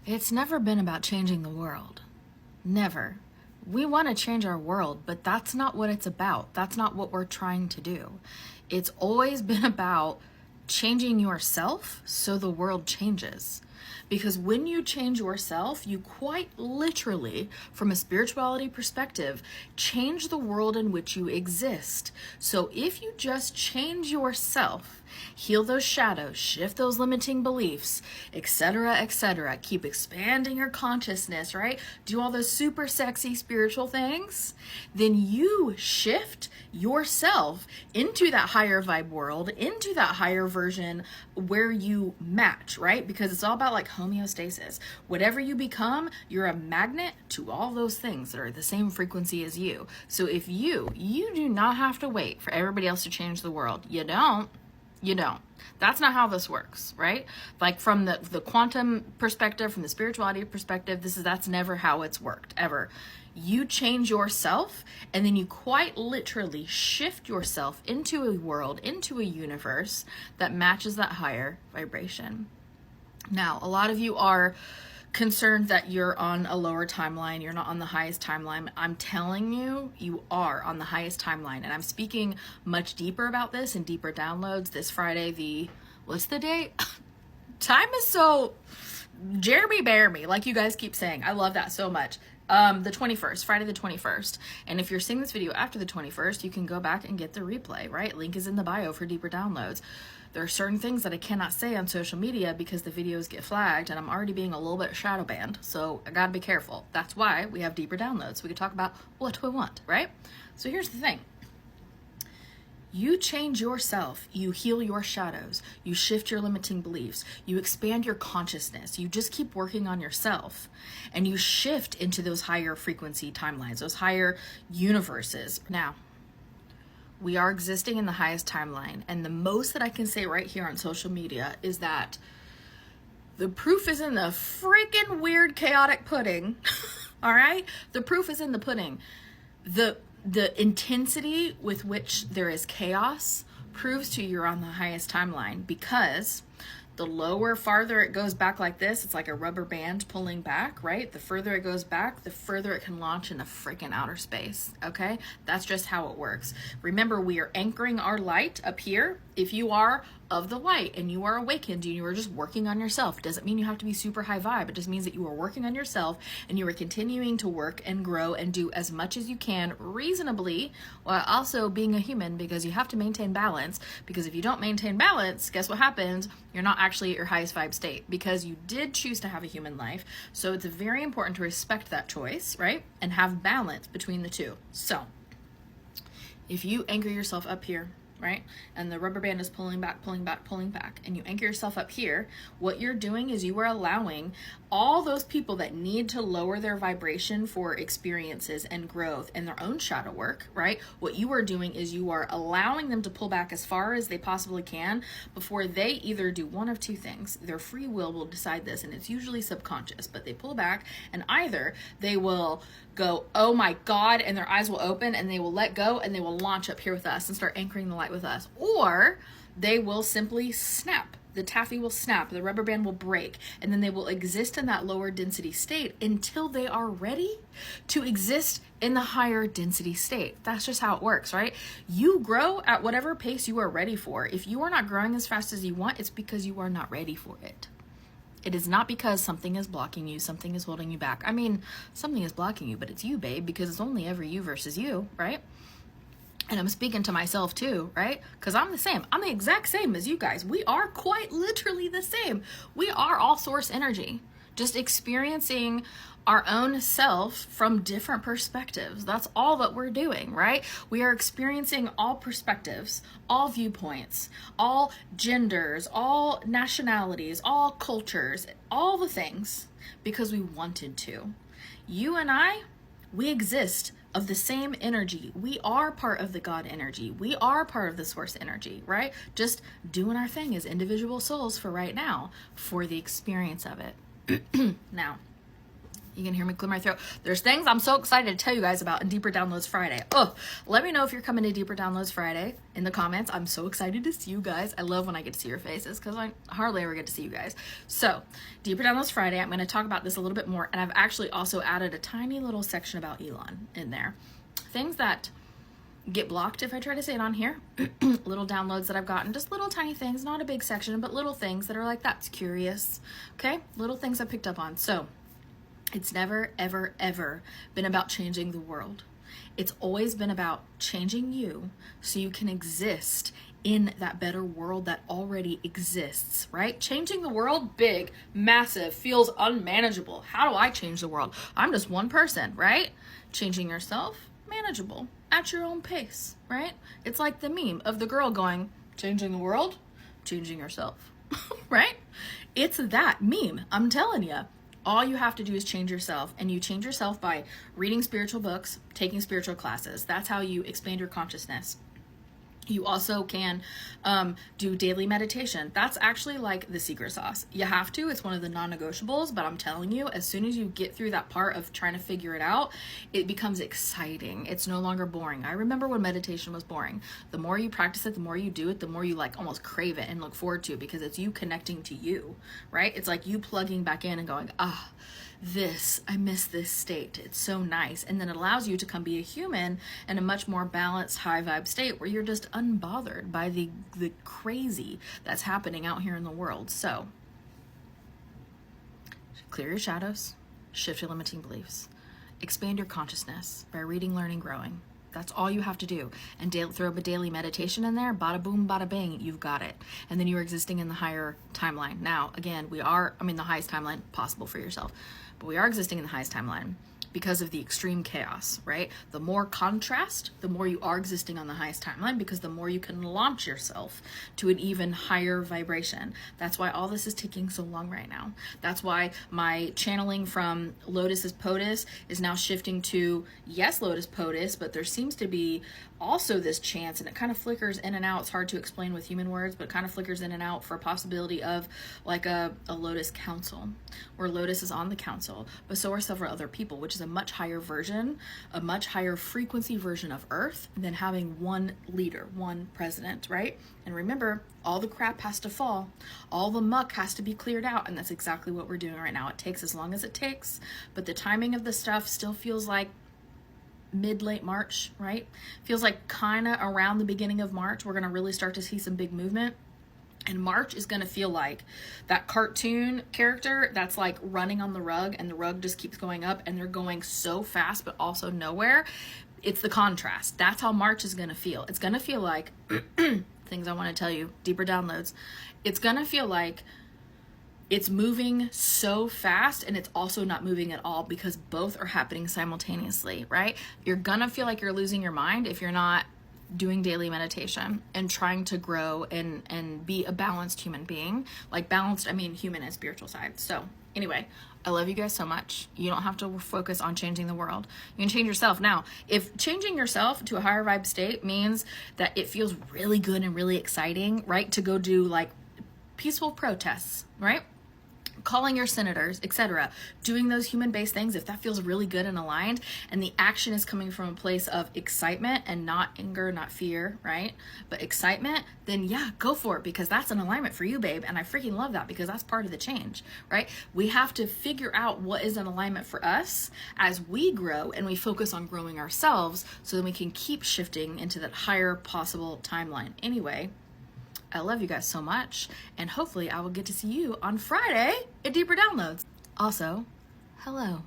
It's never been about changing the world. Never. We want to change our world, but that's not what it's about. That's not what we're trying to do. It's always been about changing yourself so the world changes. Because when you change yourself, you quite literally, from a spirituality perspective, change the world in which you exist. So if you just change yourself, heal those shadows, shift those limiting beliefs, etc., keep expanding your consciousness, right? Do all those super sexy spiritual things, then you shift yourself into that higher vibe world, into that higher version where you match, right? Because it's all about like homeostasis. Whatever you become, you're a magnet to all those things that are the same frequency as you. So if you do not have to wait for everybody else to change the world. You don't. That's not how this works, right? Like from the quantum perspective, from the spirituality perspective, that's never how it's worked, ever. You change yourself, and then you quite literally shift yourself into a world, into a universe that matches that higher vibration. Now, a lot of you are concerned that you're on a lower timeline, you're not on the highest timeline. I'm telling you, you are on the highest timeline. And I'm speaking much deeper about this in deeper downloads this Friday, what's the date? Time is so Jeremy bear me, like you guys keep saying. I love that so much. The 21st, Friday the 21st. And if you're seeing this video after the 21st, you can go back and get the replay, right? Link is in the bio for deeper downloads. There are certain things that I cannot say on social media because the videos get flagged and I'm already being a little bit shadow banned. So I gotta be careful. That's why we have deeper downloads. We can talk about what we want, right? So here's the thing. You change yourself, you heal your shadows, you shift your limiting beliefs, you expand your consciousness, you just keep working on yourself, and you shift into those higher frequency timelines, those higher universes. Now, we are existing in the highest timeline, and the most that I can say right here on social media is that the proof is in the freaking weird chaotic pudding, all right? The proof is in the pudding. The intensity with which there is chaos proves to you you're on the highest timeline, because the farther it goes back like this, it's like a rubber band pulling back, right? The further it goes back, the further it can launch into freaking outer space, okay? That's just how it works. Remember, we are anchoring our light up here. If you are of the light and you are awakened and you are just working on yourself, it doesn't mean you have to be super high vibe. It just means that you are working on yourself and you are continuing to work and grow and do as much as you can reasonably, while also being a human, because you have to maintain balance. Because if you don't maintain balance, guess what happens? You're not actually at your highest vibe state, because you did choose to have a human life. So it's very important to respect that choice, right? And have balance between the two. So if you anchor yourself up here, right? And the rubber band is pulling back, and you anchor yourself up here, what you're doing is you are allowing all those people that need to lower their vibration for experiences and growth and their own shadow work, right? What you are doing is you are allowing them to pull back as far as they possibly can before they either do one of two things. Their free will decide this, and it's usually subconscious, but they pull back, and either they will go, oh my God, and their eyes will open and they will let go and they will launch up here with us and start anchoring the light with us. Or they will simply snap. The taffy will snap, the rubber band will break, and then they will exist in that lower density state until they are ready to exist in the higher density state. That's just how it works, right? You grow at whatever pace you are ready for. If you are not growing as fast as you want, it's because you are not ready for it. It is not because something is blocking you, something is holding you back. I mean, something is blocking you, but it's you, babe, because it's only ever you versus you, right? And I'm speaking to myself too, right? Because I'm the same. I'm the exact same as you guys. We are quite literally the same. We are all source energy, just experiencing our own self from different perspectives. That's all that we're doing, right? We are experiencing all perspectives, all viewpoints, all genders, all nationalities, all cultures, all the things, because we wanted to. You and I, we exist of the same energy. We are part of the God energy. We are part of the source energy, right? Just doing our thing as individual souls for right now, for the experience of it. Now, You can hear me clear my throat. There's things I'm so excited to tell you guys about in Deeper Downloads Friday. Oh, let me know if you're coming to Deeper Downloads Friday in the comments. I'm so excited to see you guys. I love when I get to see your faces because I hardly ever get to see you guys. So, Deeper Downloads Friday, I'm going to talk about this a little bit more, and I've actually also added a tiny little section about Elon in there. Things that get blocked if I try to say it on here. Little downloads that I've gotten, just little tiny things, not a big section, but little things that are like, that's curious. Okay? Little things I picked up on. So, it's never, ever, ever been about changing the world. It's always been about changing you so you can exist in that better world that already exists, right? Changing the world, big, massive, feels unmanageable. How do I change the world? I'm just one person, right? Changing yourself, manageable, at your own pace, right? It's like the meme of the girl going, changing the world, changing yourself, right? It's that meme, I'm telling you. All you have to do is change yourself, and you change yourself by reading spiritual books, taking spiritual classes. That's how you expand your consciousness. You also can do daily meditation. That's actually like the secret sauce. You have to. It's one of the non-negotiables, but I'm telling you, as soon as you get through that part of trying to figure it out, it becomes exciting. It's no longer boring. I remember when meditation was boring. The more you practice it, the more you do it, the more you like almost crave it and look forward to it because it's you connecting to you, right? It's like you plugging back in and going, I miss this state. It's so nice. And then it allows you to come be a human in a much more balanced, high vibe state where you're just unbothered by the crazy that's happening out here in the world. So clear your shadows, shift your limiting beliefs, expand your consciousness by reading, learning, growing. That's all you have to do. And throw up a daily meditation in there, bada boom, bada bang, you've got it. And then you're existing in the higher timeline. Now, again, the highest timeline possible for yourself. But we are existing in the highest timeline because of the extreme chaos, right? The more contrast, the more you are existing on the highest timeline because the more you can launch yourself to an even higher vibration. That's why all this is taking so long right now. That's why my channeling from Lotus's POTUS is now shifting to, yes, Lotus POTUS, but there seems to be also this chance, and it kind of flickers in and out. It's hard to explain with human words, but it kind of flickers in and out for a possibility of like a Lotus council, where Lotus is on the council, but so are several other people, which is a much higher version, a much higher frequency version of Earth than having one leader, one president, right? And remember, all the crap has to fall. All the muck has to be cleared out, and that's exactly what we're doing right now. It takes as long as it takes, but the timing of the stuff still feels like mid-late March, right? Feels like kind of around the beginning of March, we're going to really start to see some big movement. And March is going to feel like that cartoon character that's like running on the rug and the rug just keeps going up and they're going so fast but also nowhere. It's the contrast. That's how March is going to feel. It's going to feel like, things I want to tell you, deeper downloads. It's going to feel like it's moving so fast and it's also not moving at all because both are happening simultaneously, right? You're gonna feel like you're losing your mind if you're not doing daily meditation and trying to grow and be a balanced human being. Like balanced, I mean human and spiritual side. So anyway, I love you guys so much. You don't have to focus on changing the world. You can change yourself. Now, if changing yourself to a higher vibe state means that it feels really good and really exciting, right? To go do like peaceful protests, right? Calling your senators, etc., doing those human-based things, if that feels really good and aligned, and the action is coming from a place of excitement and not anger, not fear, right? But excitement, then yeah, go for it because that's an alignment for you, babe. And I freaking love that because that's part of the change, right? We have to figure out what is an alignment for us as we grow and we focus on growing ourselves so then we can keep shifting into that higher possible timeline. Anyway, I love you guys so much, and hopefully I will get to see you on Friday at Deeper Downloads. Also, hello.